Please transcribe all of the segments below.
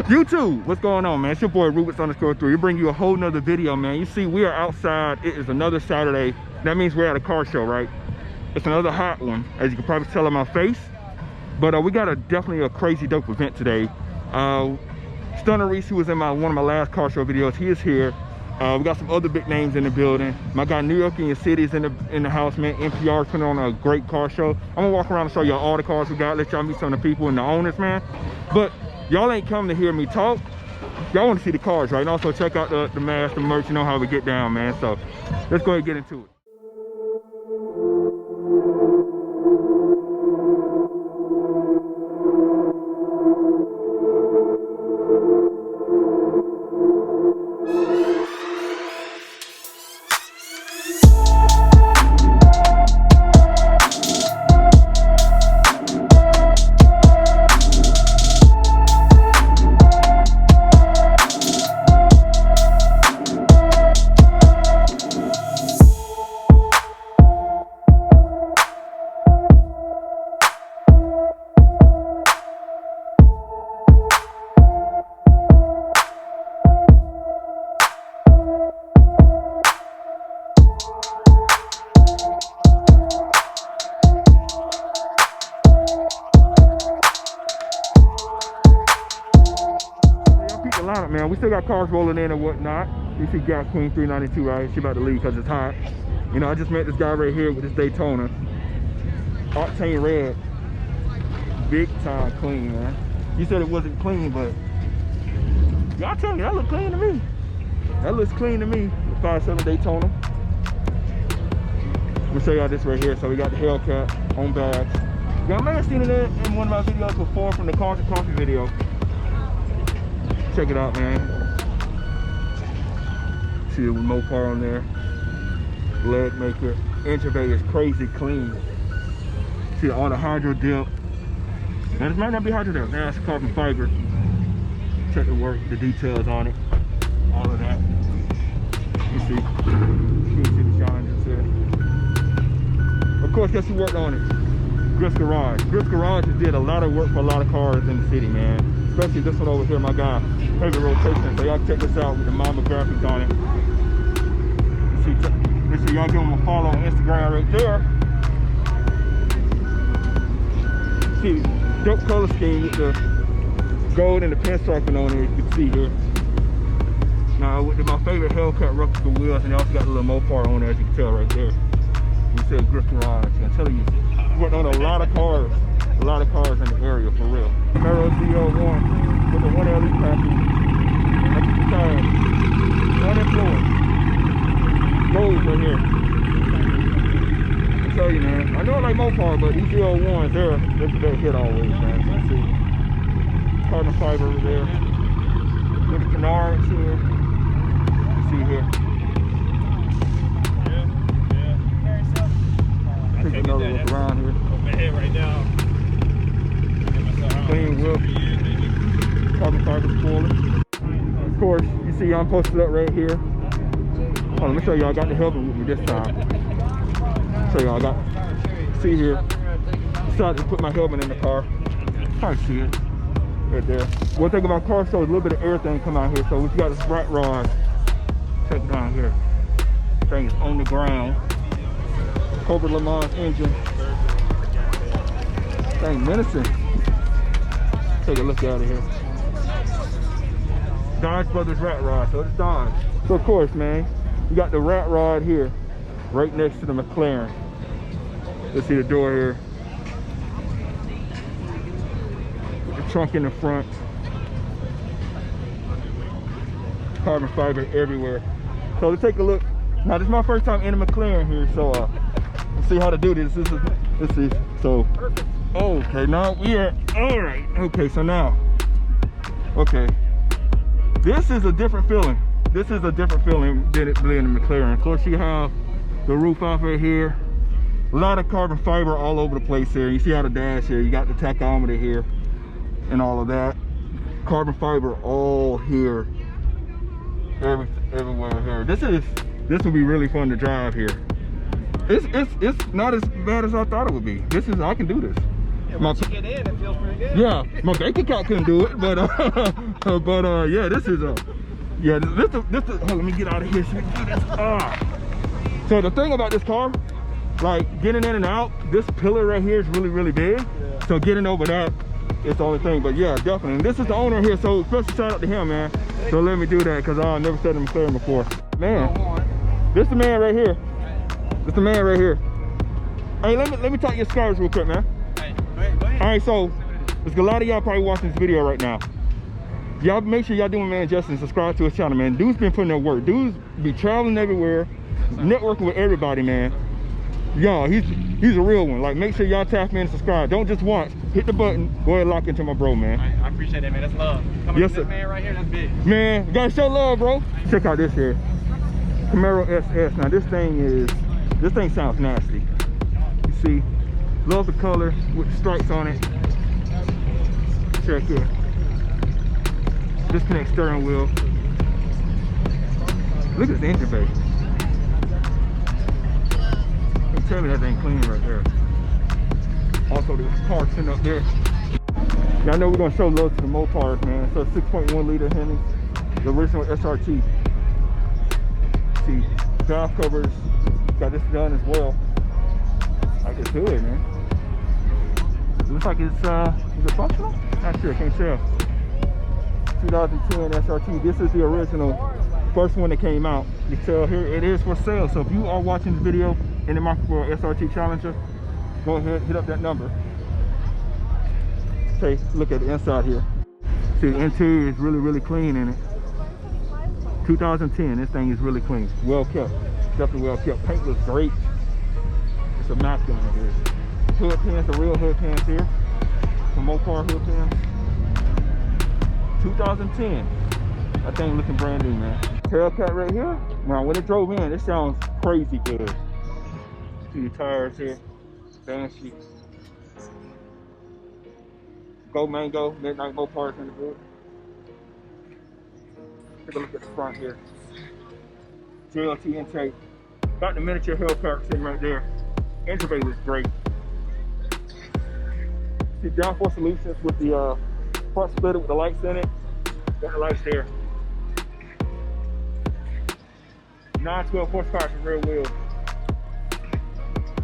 YouTube, what's going on, man? It's your boy Rubens_3. We bring you a whole nother video, man. You see, we are outside. It is another Saturday. That means we're at a car show, right? It's another hot one, as you can probably tell on my face. But we got definitely a crazy dope event today. Stunner Reese, who was in one of my last car show videos, he is here. We got some other big names in the building. My guy New York in your city's in the house, man. MPR putting on a great car show. I'm gonna walk around and show y'all all the cars we got, let y'all meet some of the people and the owners, man. But y'all ain't come to hear me talk. Y'all want to see the cars, right? And also check out the mask, the merch, you know how we get down, man. So let's go ahead and get into it. Lineup, man. We still got cars rolling in and whatnot. You see Gas Queen 392, right? She about to leave because it's hot. You know, I just met this guy right here with this Daytona. Octane red. Big time clean, man. You said it wasn't clean, but y'all tell me, that look clean to me. That looks clean to me. The 5.7 Daytona. I'm gonna show y'all this right here. So we got the Hellcat on bags. Y'all may have seen it in one of my videos before from the Car to Coffee video. Check it out, man. See it with mopar on there. Leg maker. Engine bay is crazy clean. See all the hydro dip. And it might not be hydro dip. Now it's carbon fiber. Check the work, the details on it. All of that. You see. You can see the shines there. Of course, guess who worked on it? Griff's Garage. Griff's Garage did a lot of work for a lot of cars in the city, man. Especially this one over here, my guy. Heavy rotation. So y'all check this out with the Mama graphics on it. Make sure y'all give them a follow on Instagram right there. See, dope color scheme with the gold and the pinstriping on it, you can see here. Now, with my favorite Hellcat replica wheels, and they also got a little Mopar on there, as you can tell right there. We said Griff Garage. I'm telling you, we worked on a lot of cars. A lot of cars in the area, for real. Camaro ZL1 with the 1 LE package. That's the tires. Uninfluenced. Gold right here. I tell you, man. I know I like Mopar, but these ZL1s, they're the best hit always, man. Let's see. Carbon fiber over there. With the canards here. You see here. Yeah. Take another look around here. My head right now. Clean wheel, carbon fiber spoiler. Of course, you see I'm posted up right here. Hold on, let me show y'all. I got the helmet with me this time. Show y'all. See here. Decided to put my helmet in the car. Probably see it right there. One thing about car show is a little bit of everything come out here. So we got this rat rod. Check it down here. Thing is on the ground. Cobra Le Mans engine. Thing menacing. Take a look out of here. Dodge Brothers rat rod, so it's Dodge. So of course, man, you got the rat rod here, right next to the McLaren. Let's see the door here. With the trunk in the front. Carbon fiber everywhere. So let's take a look. Now this is my first time in a McLaren here, so let's see how to do this. This is so. Perfect. Okay, now we are all right. Okay, so now, okay, this is a different feeling. This is a different feeling than it being in McLaren. Of course, you have the roof off right here. A lot of carbon fiber all over the place here. You see how the dash here. You got the tachometer here, and all of that. Carbon fiber all here, everywhere here. This will be really fun to drive here. It's not as bad as I thought it would be. I can do this. Once you get in, it feels pretty good. Yeah, my bank account couldn't do it, but yeah, this is hold on, let me get out of here. So the thing about this car, like getting in and out, this pillar right here is really, really big. Yeah. So getting over that is the only thing. But yeah, definitely. And this is the owner here, so special shout out to him, man. So let me do that because I've never said him clear before. Man, this the man right here. This the man right here. Hey, let me talk your scars real quick, man. Hey, go ahead. All right, so there's a lot of y'all probably watching this video right now. Y'all make sure y'all do my man Justin, subscribe to his channel, man. Dude's been putting in work. Dude's be traveling everywhere, networking with everybody, man. Y'all, he's a real one. Like, make sure y'all tap in and subscribe. Don't just watch. Hit the button. Go ahead and lock into my bro, man. I appreciate that, man. That's love. Coming yes, from this man right here, that's big. Man, you gotta show love, bro. Check out this here. Camaro SS. Now, this thing sounds nasty. You see, love the color with the stripes on it. Check here. Disconnect steering wheel. Look at the engine bay. Tell me that thing clean right there. Also, there's a car sitting up there. Y'all know we're gonna show love to the mopars, man. So 6.1 liter Hemi, the original SRT. See, valve covers, got this done as well. Like it's good, man. Looks like it's is it functional? Not sure, can't tell. 2010 SRT. This is the original, first one that came out. You can tell here it is for sale. So if you are watching this video in the market for SRT Challenger, go ahead, hit up that number. Take a look at the inside here. See, the interior is really, really clean in it. 2010, this thing is really clean. Well kept, definitely well kept. Paint looks great. It's immaculate here. Hood pins, the real hood pins here. Some Mopar hood pins. 2010. That thing looking brand new, man. Tailcat right here. Now, when it drove in, it sounds crazy good. See the tires here. Banshee. Go Mango, Midnight Mopars in the hood. Take a look at the front here. JLT intake. Got the miniature Hellcat sitting right there. Engine bay looks great. See downforce solutions with the front splitter with the lights in it. Got the lights there. 912 horsepower for rear wheel.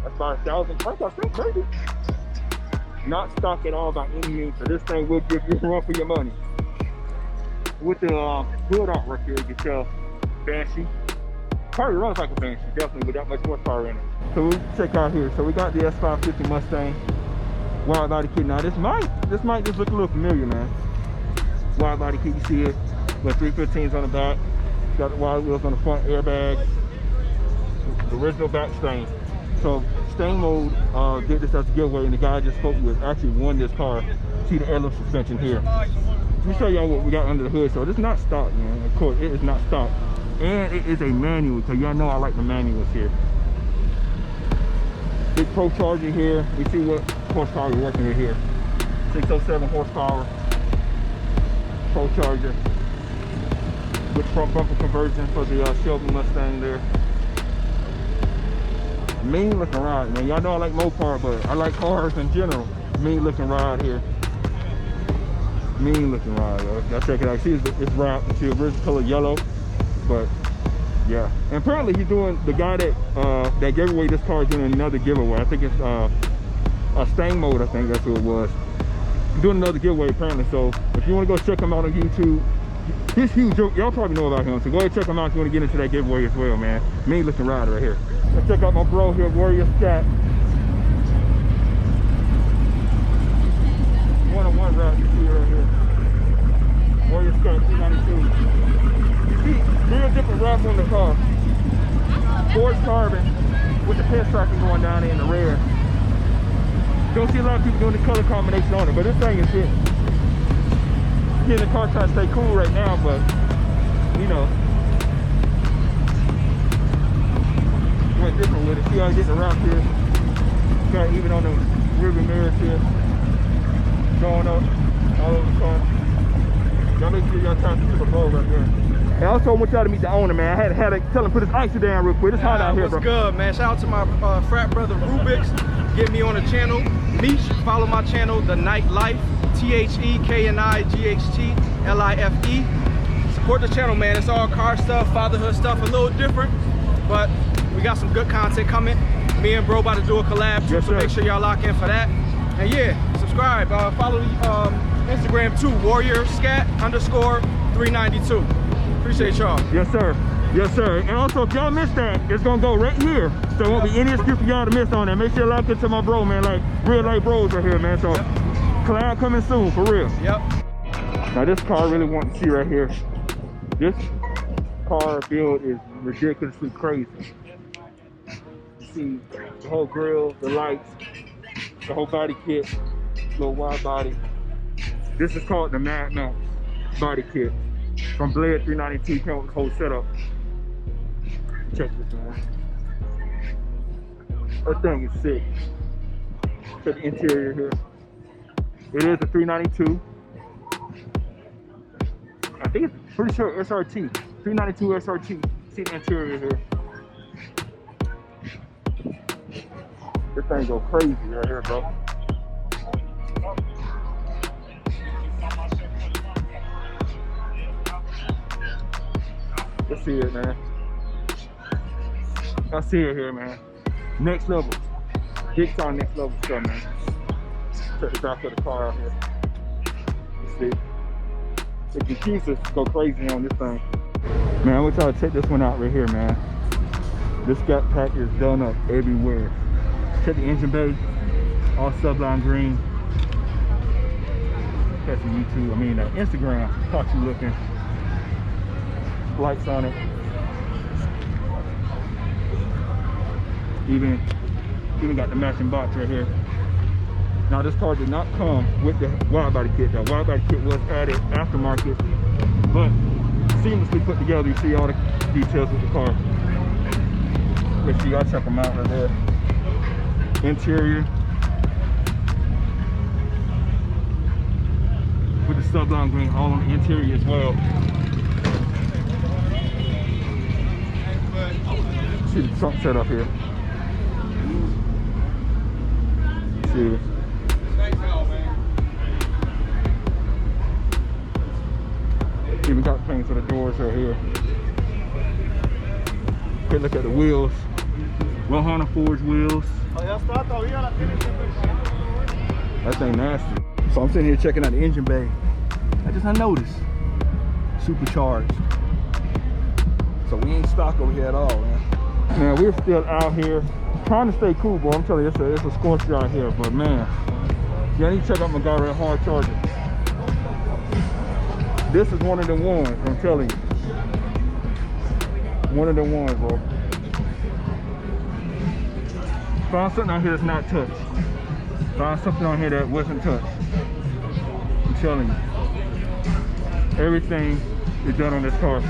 That's about 1,000 crank, I think, maybe. Not stock at all by any means, so this thing will give you a run for your money. With the hood artwork here, you can tell Banshee. Probably runs like a Banshee, definitely with that much horsepower in it. So we check out here. So we got the S550 Mustang wide body kit. Now this might just look a little familiar, man. Wide body kit, you see it with 315s on the back. Got the wide wheels on the front, airbags. The original back stain. So stain mode did this as a giveaway, and the guy I just spoke with actually won this car. See the airlift suspension here. Let me show y'all what we got under the hood. So this is not stock, man. Of course, it is not stock. And it is a manual, because y'all know I like the manuals here. Big Pro Charger here. We see what horsepower we're working with here. 607 horsepower. Pro Charger. With front bumper conversion for the Shelby Mustang there. Mean looking ride, man. Y'all know I like Mopar, but I like cars in general. Mean looking ride here. Mean looking ride, yo. Y'all check it out. See, it's wrapped. See the original color yellow. But yeah, and apparently he's doing, the guy that gave away this car is doing another giveaway. I think it's a stain mode. I think that's what it was. He's doing another giveaway apparently. So if you want to go check him out on YouTube, he's huge. Y'all probably know about him. So go ahead and check him out if you want to get into that giveaway as well, man. Mean looking rider right here. Let's check out my bro here, Warrior Scat. One-on-one wrap you see right here. Warrior Scat 292. Real different wraps on the car. Forged carbon with the pin tracking going down in the rear. Don't see a lot of people doing the color combination on it, but this thing is hitting. Getting the car trying to stay cool right now, but you know, went different with it. See how I get the wrap here. Got even on the rear mirrors here. Going up all over the car. Y'all make sure y'all tap into the bowl right there. And I also want y'all to meet the owner, man. I had to tell him put his icy down real quick. It's hot out here, bro. What's good, man? Shout out to my frat brother Rubik's. Get me on the channel. Meech, follow my channel, The Night Life, TheKnighTlife. Support the channel, man. It's all car stuff, fatherhood stuff, a little different, but we got some good content coming. Me and bro about to do a collab too, so make sure y'all lock in for that. And yeah, subscribe. Follow Instagram too, WarriorScat_392. Appreciate y'all. Yes, sir. Yes, sir. And also, if y'all missed that, it's gonna go right here. So it won't be any excuse for y'all to miss on that. Make sure you lock into my bro, man. Like real life bros right here, man. So collab coming soon, for real. Yep. Now this car I really want to see right here. This car build is ridiculously crazy. You see the whole grill, the lights, the whole body kit, little wide body. This is called the Madmax body kit from Bled 392. Came with the whole setup. Check this, man. That thing is sick. Check the interior here. It is a 392. I think it's pretty sure SRT. 392 SRT. See the interior here. This thing go crazy right here, bro. Let's see it, man. I see it here, man. Next level. Big time next level stuff, man. Check the back of the car out here. Let's see. The computers go crazy on this thing. Man, I want y'all to check this one out right here, man. This Scat Pack is done up everywhere. Check the engine bay, all sublime green. Catch the YouTube, Instagram, caught you looking. Lights on it. Even got the matching box right here. Now this car did not come with the wide body kit. The wide body kit was added aftermarket, but seamlessly put together. You see all the details with the car. Make sure y'all check them out right there. Interior with the sublime green all on the interior as well. See the trunk setup here. See. Even got things for the doors right here. Okay, look at the wheels. Well, Honda Forge wheels. That thing nasty. So I'm sitting here checking out the engine bay. I noticed. Supercharged. So we ain't stock over here at all, man. Man, we're still out here trying to stay cool, boy. I'm telling you, it's a scorcher out here, but man, yeah, I need to check out my guy right, hard charger. This is one of the ones, I'm telling you. One of the ones, bro. Found something out here that's not touched. Found something on here that wasn't touched. I'm telling you. Everything is done on this car.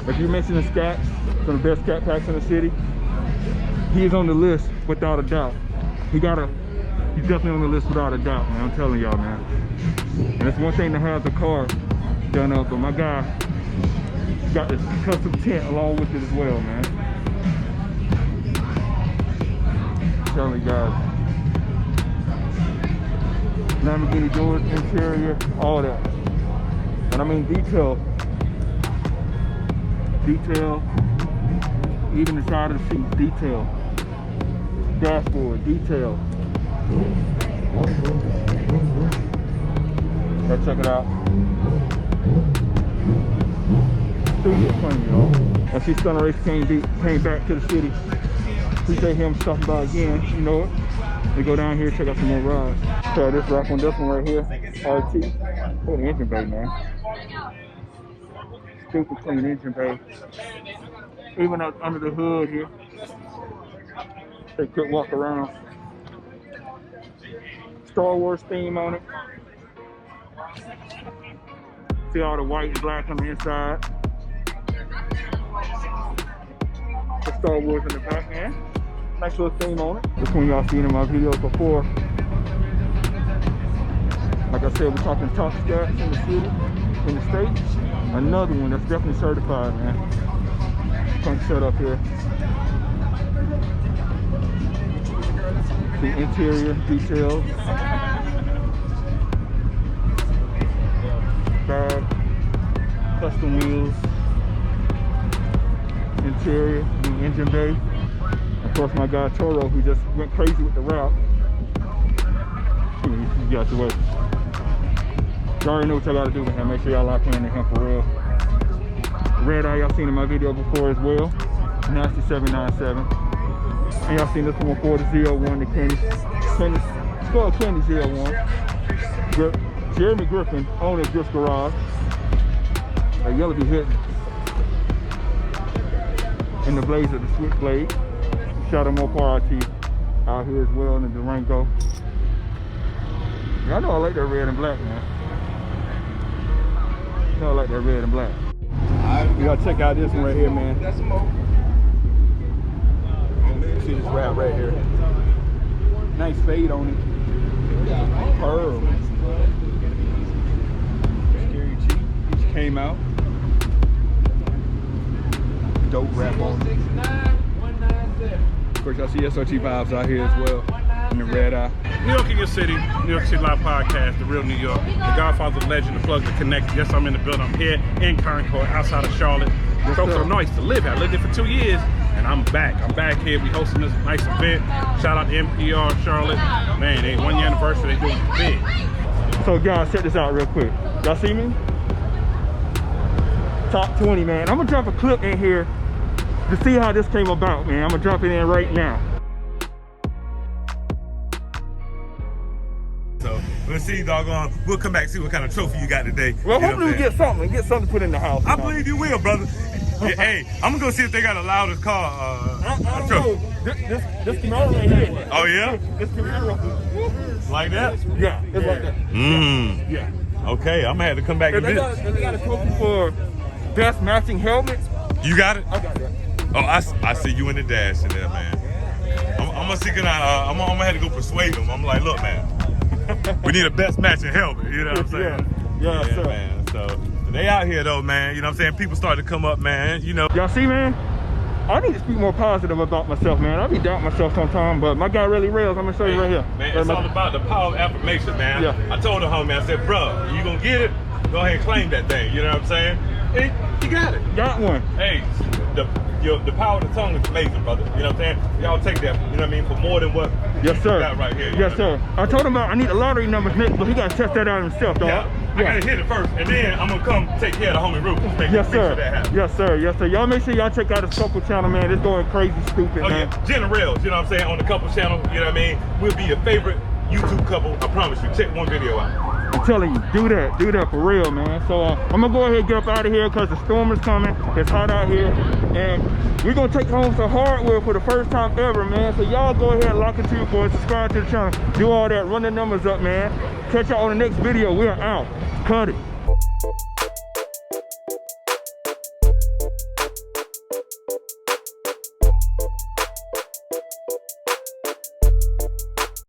If you're mentioning Scats, some of the best Scat Packs in the city, he's on the list without a doubt. He's definitely on the list without a doubt, man. I'm telling y'all, man. And it's one thing to have the car done up, but my guy got this custom tent along with it as well, man. I'm telling you guys. Lamborghini doors, interior, all that. And I mean detail, even the side of the seat, detail, dashboard, detail. Let's check it out. Studio funny, y'all. I see Stunner Race came back to the city. Appreciate him stopping by again, you know it. We go down here, check out some more rides. Try this rock on this one right here, RT. Look at the engine bay, man. Super clean engine bay. Even up under the hood here. They could walk around. Star Wars theme on it. See all the white and black on the inside. The Star Wars in the back, man. Nice little theme on it. This one y'all seen in my videos before. Like I said, we're talking top Scats in the city, in the States. Another one that's definitely certified, man. Trunk setup here. The interior details. Bag. Custom wheels. Interior. The engine bay. Of course, my guy Toro, who just went crazy with the route. He got the way. Y'all already know what y'all gotta do with him. Make sure y'all lock in to him for real. Red eye, y'all seen in my video before as well. Nasty 797. And y'all seen this one before, the 01, the Kenny Skull Candy 01. Jeremy Griffin, owner of Drift Garage. That yellow be hitting. And the blaze of the Switchblade. Shot a mopar RT out here as well in the Durango. Y'all know I like that red and black, man. You know I like that red and black. You gotta check out this one right here, man. See this wrap right here. Nice fade on it. Pearl. Scary G. Just came out. Dope wrap on it. Of course, y'all see SOT vibes out here as well. In the red eye. New York in your city, New York City Live Podcast, the real New York, the Godfather, the legend, the plug, the connect. Yes, I'm in the building. I'm here in Concord, outside of Charlotte. Yes, Folks sir. are nice to live here. I lived here for 2 years, and I'm back. I'm back here. We hosting this nice event. Shout out to MPR Charlotte. Man, they 1 year anniversary. They doing big. So guys, check this out real quick. Y'all see me? Top 20, man. I'm gonna drop a clip in here to see how this came about, man. I'm gonna drop it in right now. So we'll see, doggone. We'll come back and see what kind of trophy you got today. Well, You know hopefully we what I'm get something to put in the house. saying? I believe you will, brother. Hey, I'm gonna go see if they got a loudest car. I don't trophy. know. This Camaro right here. Oh yeah, This Camaro. like that? Yeah, it's like that. Yeah. Okay, I'm gonna have to come back If and they visit. got a trophy for best matching helmet, You got it? I got that. Oh, I see you in the dash in there, man. I'm gonna see, I'm gonna have to go persuade them. I'm like, look, man, we need a best matching helmet. You know what I'm saying? Yeah, sir. man. So they out here though, man. You know what I'm saying? People start to come up, man. You know. Y'all see, man? I need to speak more positive about myself, man. I be doubting myself sometimes, but my guy really rails. I'm gonna show you right here. Man, it's all about the power of affirmation, man. Yeah. I told the homie, I said, bro, you gonna get it? Go ahead and claim that thing. You know what I'm saying? Hey, you got it. Got one. Hey, the power of the tongue is amazing, brother. You know what I'm saying? Y'all take that, you know what I mean, for more than what Yes, you sir. got right here. Yes, sir. I told him I need the lottery numbers next, but he gotta test that out himself, dog. Yeah, I gotta hit it first, and then I'm gonna come take care of the homie Rufus. Make Yes, sure sir. that happens. Yes, sir. Yes, sir. Y'all make sure y'all check out his couple channel, man. It's going crazy stupid, Oh man. yeah, Jenna Rails, you know what I'm saying, on the couple channel, you know what I mean? We'll be your favorite YouTube couple, I promise you. Check one video out. I'm telling you, do that for real, man. So I'm gonna go ahead and get up out of here because the storm is coming. It's hot out here, and we're gonna take home some hardware for the first time ever, man. So y'all go ahead and lock into it, boys. Subscribe to the channel, do all that, run the numbers up, man. Catch y'all on the next video. We are out. Cut it.